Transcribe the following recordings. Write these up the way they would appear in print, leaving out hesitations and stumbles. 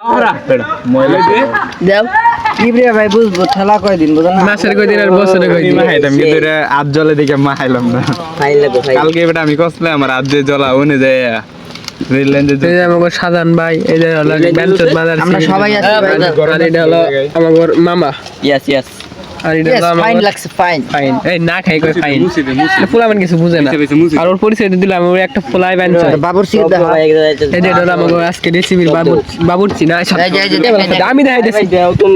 ওরা ময়লা দাও কি রে ভাই বুঝবো ঠেলা কয় দিন বুঝো না মাসের কয় দিন আর বছরে কয় দিন খাইতাম কিন্তু এটা আজ জলে দেখে মাখাইলাম না ফাইন লাগো ফাইন কালকে এটা আমি কসলে আমার আজ যে জলা ওনে যায় রেল লাইন যে এই যে আমাগো সাজান ভাই এই যে হলো বেঞ্চত মাদার আমরা সবাই আছি ভাই আর এটা হলো আমাগো মামা ইয়েস ইয়েস আর এটা হলো ফাইন আমাগো লাগছে ফাইন ফাইন এই না খাই কই ফাইন মুছিতে ফুলা মানে কিছু বুঝে না আর ওর পরিচয় দিলাম ওর একটা ফুলাই বেঞ্চ বাবুর সিট দাও এই যে হলো আমাগো আজকে রেসিপির বাবুর্চি না আমি দেখাইতেছি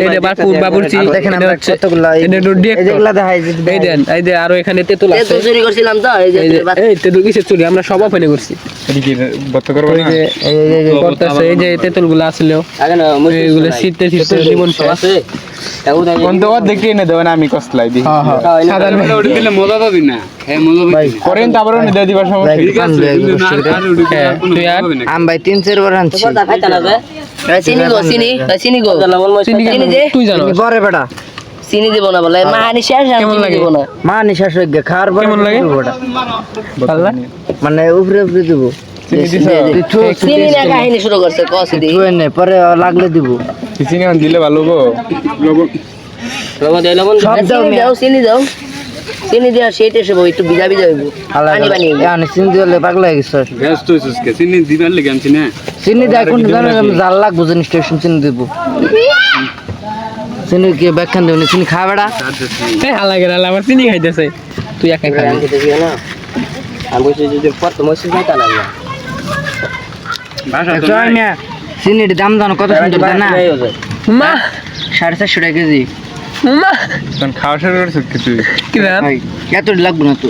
এই যে বাবুর্চি দেখেন আমরা কতগুলা এটা এইগুলা দেখাই এই দেন এই যে আরো এখানে তেতুল আছে চুরি করছিলাম তো এই যে এই তেতুল কিসের চুরি আমরা সব ওপেনে করছি এদিকে বত্ত করব এই না যে এই করতেছে এই যে তেতুলগুলো আসলেও এইগুলো শীতে শীতে লিমন শেষ কোন তো দেখে না দেব না আমি কসলাই দি হ্যাঁ হ্যাঁ সাধারণ মানে ওটা দিলে মজা পাবি না হ্যাঁ মজা পাবি করেন তারপর ওনে দিয়ে দিবার সমস্যা ঠিক আছে তুই আর আম ভাই 3-4 বার আনছি চিনি গো চিনি গো চিনি দে তুই জানো পরে বেটা চিনি দেব না বলে মানি শেষ আর কেমন লাগে? দেব না মানি শেষ হয়ে গে খাওয়ার পরে কেমন লাগে? বেটা পাল্লা মানে উপরে উপরে দেব চিনি না কাহিনী শুরু করছে কস দি নে পরে লাগলে দিব চিনি অন দিলে ভালো গো সব দাও চিনি দাও চিনি দিয়া সেইটা সব একটু ভিজা ভিজা হইব পানি পানি মানে চিনি দিলে পাগলা হয়ে গেছে ব্যস্ত হইছিস কে চিনি দিবার লাগি আনছি না চিনি দেয় কোন জানো জাল লাগবো যে স্টেশন চিনি দেব চিনি কি ব্যাখ্যান দেব চিনি খা বেড়া এই হালা গেলা আমার চিনি খাইতেছে তুই একা খাবি আমি বলছি যে পর তো মসজিদ নাই তালা ভাষা তো চল না চিনির দাম জানো কত সুন্দর তাই না মা 450 টাকা কেজি মা তখন খাওয়া শুরু করছিস কি তুই কি দাম এত লাগবে না তো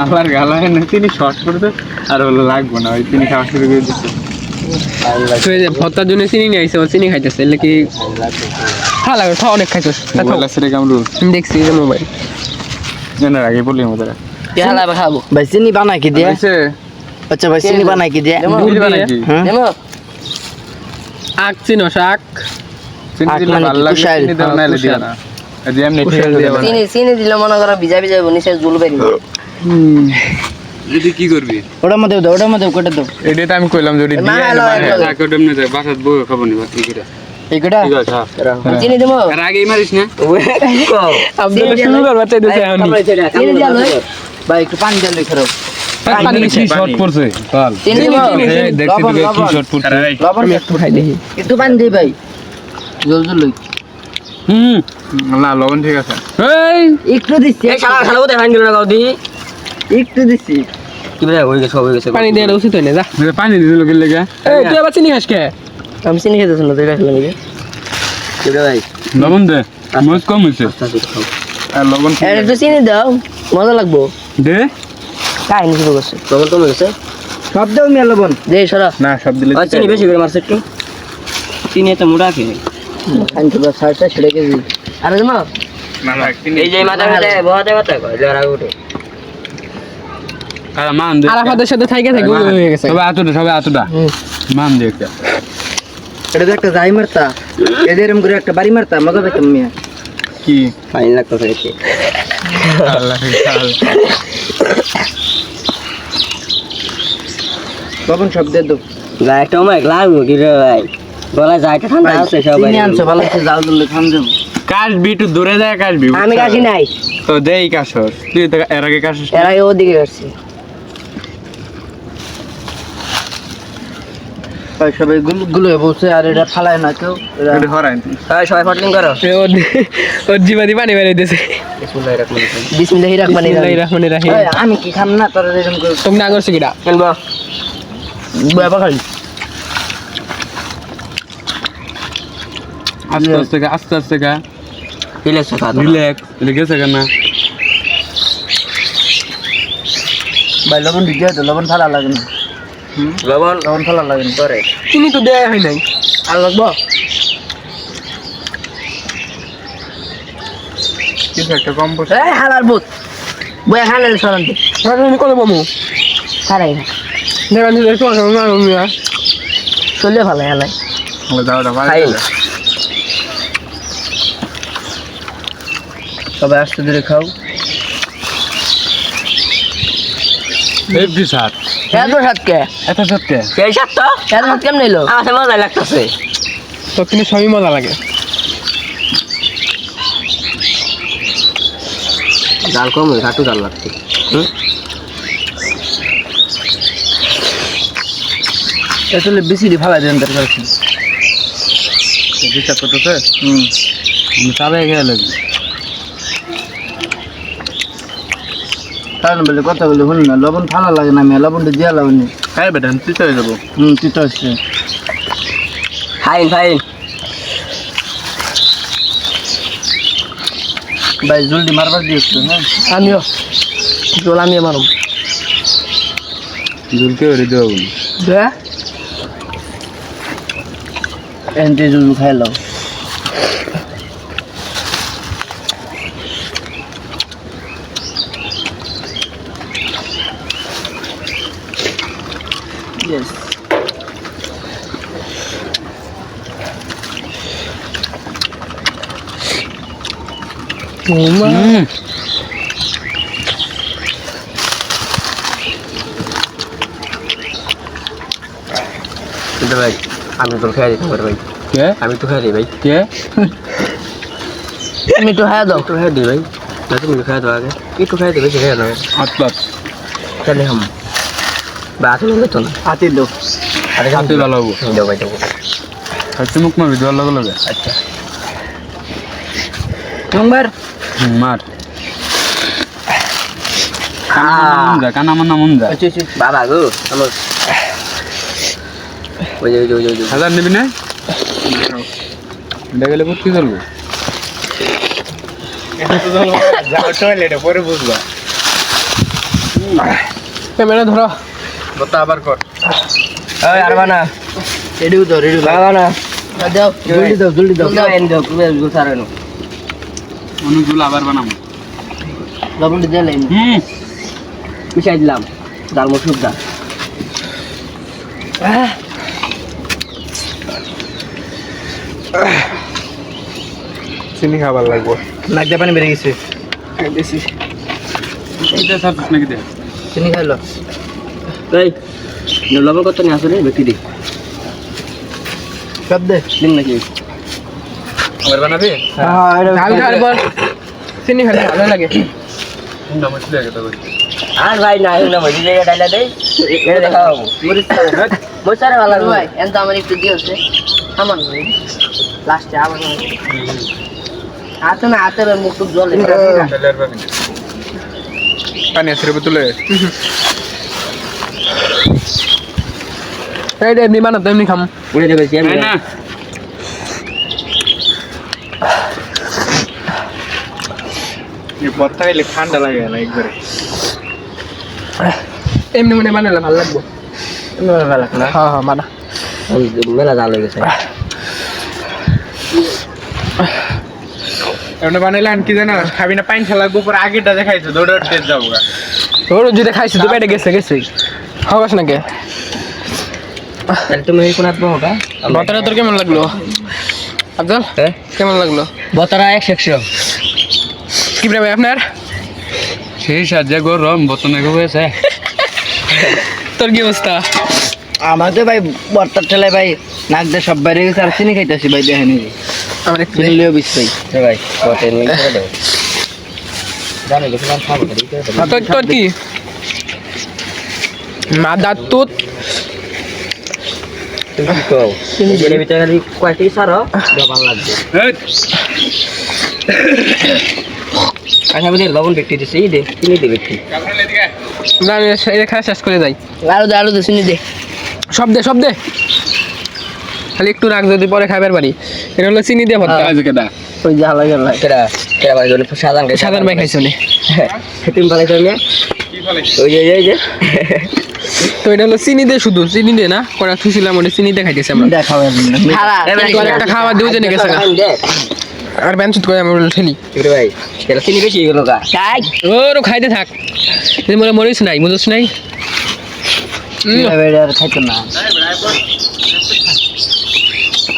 আমার গালায় না তিনি শর্ট করতে আর হলো লাগবো না ওই তিনি খাওয়া শুরু করে দিচ্ছে তুই যে ভর্তার জন্য চিনি নিয়ে আইছে ও চিনি খাইতেছে এলে কি ভালো লাগে খাওয়া অনেক খাইছিস মোবাইল আছে রে কামরুল আমি দেখছি যে মোবাইল জানার আগে বলি আমাদের কেলা খাবো ভাই চিনি বানাই কি দিয়ে আছে আচ্ছা ভাই চিনি বানাই কি দিয়ে বুঝবা নাকি দেবো আখ চিনো শাক চিনি দিলে মানে ভালো লাগে কুশাইল। চিনি দাও নাইলে দিও না আজি এমনি ঠিক আছে দিও না। চিনি চিনি দিলে মনে করো ভিজা ভিজা নিচে জুল বেরিয়ে এটি কি করবি ওটার মধ্যে দাও ওটার মধ্যে কোটা দাও এটা আমি কইলাম যদি না, দিয়ে না, না না, টাকা দেমনে যায় বাসাত বউ খাবো নি বাকি করে এই কোটা ঠিক আছে হ্যাঁ চিনি দেবো আর আগে মারিস না আব্দুল শুরু করবা তাই দিছে আমি চিনি দিয়া লই ভাই একটু পানি দিয়ে লই খারাপ পানি কি শর্ট পড়ছে চল চিনি দেবো এই দেখছি তো কি শর্ট পড়ছে লবণ আমি একটু খাই দেখি একটু পানি দিই ভাই জল জল লই না লবণ ঠিক আছে এই একটু দিচ্ছি এই শালা শালা কোথায় ফাইন গেল না গাউদি একটু দিচ্ছি কি রে হয়ে গেছে হয়ে গেছে পানি দিয়ে উচিত হয় না যা এটা পানি দিতে লোকে লেগে এই তুই আবার চিনি খাস কে আমি চিনি খেতেছ না তুই রাখলাম এই কি রে ভাই লবণ দে মজ কম হইছে আর লবণ ঠিক একটু চিনি দাও মজা লাগবো দে কাহিনী শুরু করছে লবণ কমে গেছে সব দাও মিয়া লবণ দে সরা না সব দিলে আর চিনি বেশি করে মারছে একটু চিনি এত মোটা কি খান তো 450 টাকা কেজি আরে মা না না এই যে মাথা খাতে বহাতে মাথা কই লড়া উঠে আর মান দে আরাফাতের সাথে থাইকে থাকে হয়ে গেছে সবাই আতুটা মান দে একটা এটা তো একটা যাই মারতা এদের এরকম করে একটা বাড়ি মারতা মজা পেতাম মিয়া কি ফাইন লাগতেছে একে আল্লাহ লবণ সব দিয়ে দাও গা একটা মাইক লাগবো কি রে ভাই গলা যাইটা ঠান্ডা আছে সবাই চিনি আনছো ভালো করে জাল দিলে খান দেবো কাশবি একটু দূরে যায় কাশবি আমি কাশি নাই তো দেই কাশর তুই তো এর আগে কাশিস এর আগে ওদিকে আসছি ভাই সবাই গুলো বসে আর এটা ফালায় না কেউ এটা হরাইন এই সবাই ফাটলিং করো ওর জিবাদি পানি বেরাইতেছে বিসমিল্লাহির রহমানির রহিম বিসমিল্লাহির রহমানির বিসমিল্লাহির রহিম রহমানির রহিম এই, আমি কি খাম না তোরা এরকম করে তুমি না করছো কিটা খেলবো বাবা খালি আস্তে আস্তে গা রিল্যাক্স থাকা রিল্যাক্স লেগেছে কেন ভাই লবণ দিয়ে দাও লবণ ফালা লাগে না লবণ লবণ ফালা লাগে না পরে চিনি তো দেয়া হয় নাই আর লাগবো কিছু একটা কম পড়ছে এই হালার বুত বই হালার সরান্তে আমি কলে বামু হারাই না দেখা নিলে তো না মিয়া চলে ভালো হালাই দাও দাও ভাই খাই সবাই আস্তে ধরে খাও এই বিসাত এত সাতকে এত সত্যি এই সাত তো এত সাত কেমন এলো আমার মজা লাগতেছে তো কিন্তু সবই মজা লাগে ডাল কম ঘাটু ডাল লাগছে আসলে বেশি ভালো দেন দরকার আছে বিশ্বাস করতেছে চাবে গেলে কারণ বলে কথা বলে শুনি না লবণ ভালো লাগে না আমি লবণটা দিয়া লাগুনি খাই বেটা তুই হয়ে যাবো তিতা হচ্ছে ফাইন ফাইন ভাই জলদি মারবার দিয়েছো হ্যাঁ আমিও জল আমি মারব দুলকে ওরে দেবো হ্যাঁ এনতে জুজু খাইলাম Yes. কিন্তু ভাই আমি তো খেয়ে দিতে পারি ভাই কে আমি তো খেয়ে দিই ভাই কে তুমি একটু হ্যাঁ দাও একটু খেয়ে দিই ভাই না তুমি খেয়ে দাও আগে একটু খেয়ে দিবে খেয়ে দাও হাত পাত তাহলে হাম বা তুমি তো না হাতে দাও আরে হাতে ভালো হবো দাও ভাই দাও হচ্ছে মুখ মারবি দেওয়ার লগে লগে আচ্ছা নম্বর মার কানা মানা মন যা বাবা গো আমার ওই যে ওই যে হাজার নিবি না এটা গেলে বুঝতে চলবে টয়লেটে পরে বুঝবা ক্যামেরা ধরো বতা আবার কর ওই আর বানা রেডিও দাও রেডিও বাবা না দাও জলদি দাও এন দাও তুমি গুছারে নো অনুগুলো আবার বানাবো লবণটা দিয়ে লাইন মিশাই দিলাম ডাল মসুর ডাল চিনি খাবার লাগবো নাক পানি বেড়ে গেছে বেশি এইটা সার্ভিস নাকি দে চিনি খাইলো এই লবণ কত নিয়ে আসলে ব্যক্তি দিই সব দে দিন নাকি আবার বানাবি ঝাল ঝাল বল চিনি খেলে ভালো লাগে না মশলা লাগে তো আর ভাই না না মজি জায়গা ডাইলা দেই এটা দেখাও মোসারে ভালো ভাই এত আমার একটু দিয়েছে আমার লাস্টে আবার হাতে না হাতের মুখ টুক জলে পানি আছে রে তুলে এই রে এমনি বানাতো এমনি খাম উড়ে দেবে আমি না এই বর্তা গেলে ঠান্ডা লাগে না একবারে এমনি মনে বানালে ভালো লাগবে ভালো লাগলো না হ্যাঁ হ্যাঁ বানা মেলা জাল হয়ে গেছে এমনি বানাইলে আনকি জানা খাবি না পাইন খেলা গোপর আগেটা দেখাইছে দৌড় টেস্ট যাবো গা তোর যদি খাইছিস তো পেটে গেছে গেছে খাওয়াস নাকি তাহলে তুমি কোন আসবো হোক বতরা তোর কেমন লাগলো আফজল হ্যাঁ কেমন লাগলো বতরা 100 কি রে ভাই আপনার সেই সাজে গরম বতনে হয়েছে তোর কি অবস্থা আমার তো ভাই বর্তার ঠেলায় ভাই নাক দিয়ে সব বাইরে গেছে আর চিনি খাইতেছি ভাই দেখেনি আমার একটু চিনলেও বিশ্বাই ভাই বতের মিল করে দাও জানো যখন আমি খাবো দিতে তোর তোর কি মাদার তুত তুমি কি কও এর ভিতরে খালি কয়টি সারো ভালো লাগবে আচ্ছা বুঝে লবণ ব্যক্তি দিছে এই দে চিনি দে ব্যক্তি জানি এটা খাওয়া শেষ করে যাই আরো দে চিনি দে সব দে খালি একটু রাখ যদি পরে খাবার পারি এটা হলো চিনি দিয়ে ভর্তা কেডা ওই যা লাগে ভাই কেডা কেডা ভাই জলে সাধারণ ভাই খাইছো নি তুমি পালাইছো না কি ফলে ওই যে তো এটা হলো চিনি দিয়ে শুধু চিনি দিয়ে না করা থুছিলাম ওটা চিনি দিয়ে খাইতেছি আমরা দেখাও তোর একটা খাবার দিয়ে জেনে গেছে না আর বেঞ্চুত করে আমরা ঠেলি রে ভাই এটা চিনি বেশি হলো গা খাই ওর খাইতে থাক মোরে মরিস নাই মুদস নাই আর খাইতো না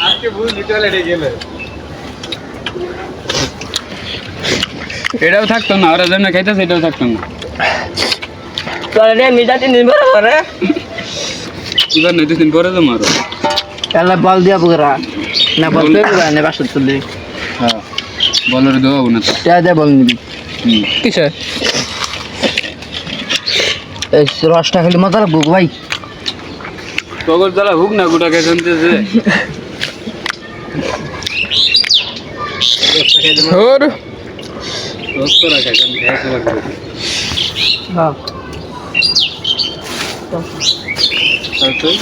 আজকে ভুল দিতে লেগে গেল এটাও থাকতো না ওরা যেমন খাইতেছে এটাও থাকতো না তোরে মিটাতে নির্ভর করে এবার নয় 2 দিন পরে তো মারো তাহলে বল দিয়া বুগরা না বল পেয়ে না বাসত তুললি হ্যাঁ বলার দেওয়া না তো তে দে বল নিবি কিসে এই রসটা খালি মজা লাগবো ভাই টগর জ্বালা হুক না গোটা কে শুনতেছে ওর রস তো রাখা কেন গ্যাস লাগবে হ্যাঁ তাই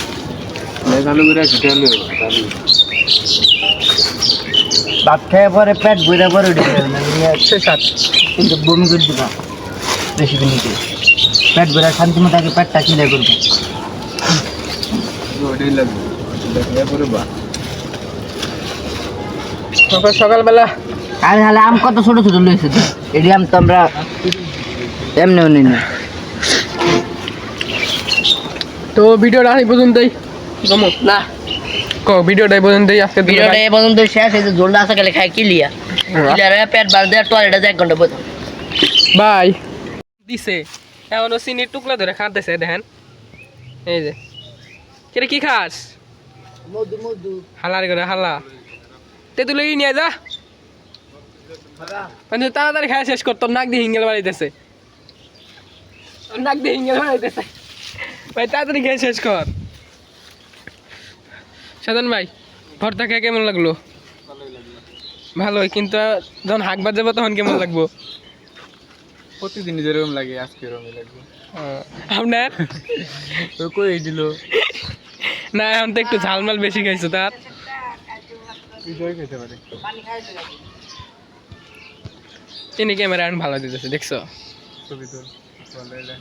মেঘালয় করে ছুটালো চালু ভাত খেয়ে পরে পেট ভরে পরে উঠে যাবে না একশো সাত কিন্তু বমি করে দিবা বেশি দিনকে পেট ভরে শান্তি মতো আগে পেটটা ক্লিয়ার করবো ওটাই লাগবে দেখলে পরে বা সকালবেলা আরে তাহলে আম কত ছোট ছোট লইছে তো এডি আম তো আমরা এমনিও নিই না তো ভিডিওটা এই পর্যন্তই জমো না ভিডিওটা এই পর্যন্তই আজকে ভিডিওটা এই পর্যন্ত শেষ এই যে জোলটা আছে গেলে খাই কিলিয়া কিলিয়ার পেট বার দেয় টয়লেটে যায় 1 ঘন্টা বসে বাই দিছে এমন চিনির টুকরা ধরে খাতেছে দেখেন এই যে কিরে কি খাস মধু মধু হালার করে হালা তেঁতুল নিয়ে যা মানে তাড়াতাড়ি খাওয়া শেষ কর তোর নাক দিয়ে হিঙ্গেল বাড়াইতেছে নাক দিয়ে হিঙ্গেল বাড়াইতেছে ভাই তাড়াতাড়ি খেয়ে শেষ কর সাধন ভাই ভর্তা খেয়ে কেমন লাগলো ভালোই কিন্তু যখন হাঁক বাদ যাবো তখন কেমন লাগবো প্রতিদিন যেরকম লাগে আজকে এরকমই লাগবে আপনার তো কই দিল না এখন তো একটু ঝালমাল বেশি খাইছো তার বিজয় খেতে পারে তিনি ক্যামেরা এখন ভালো দিতেছে দেখছো ছবি তো বলে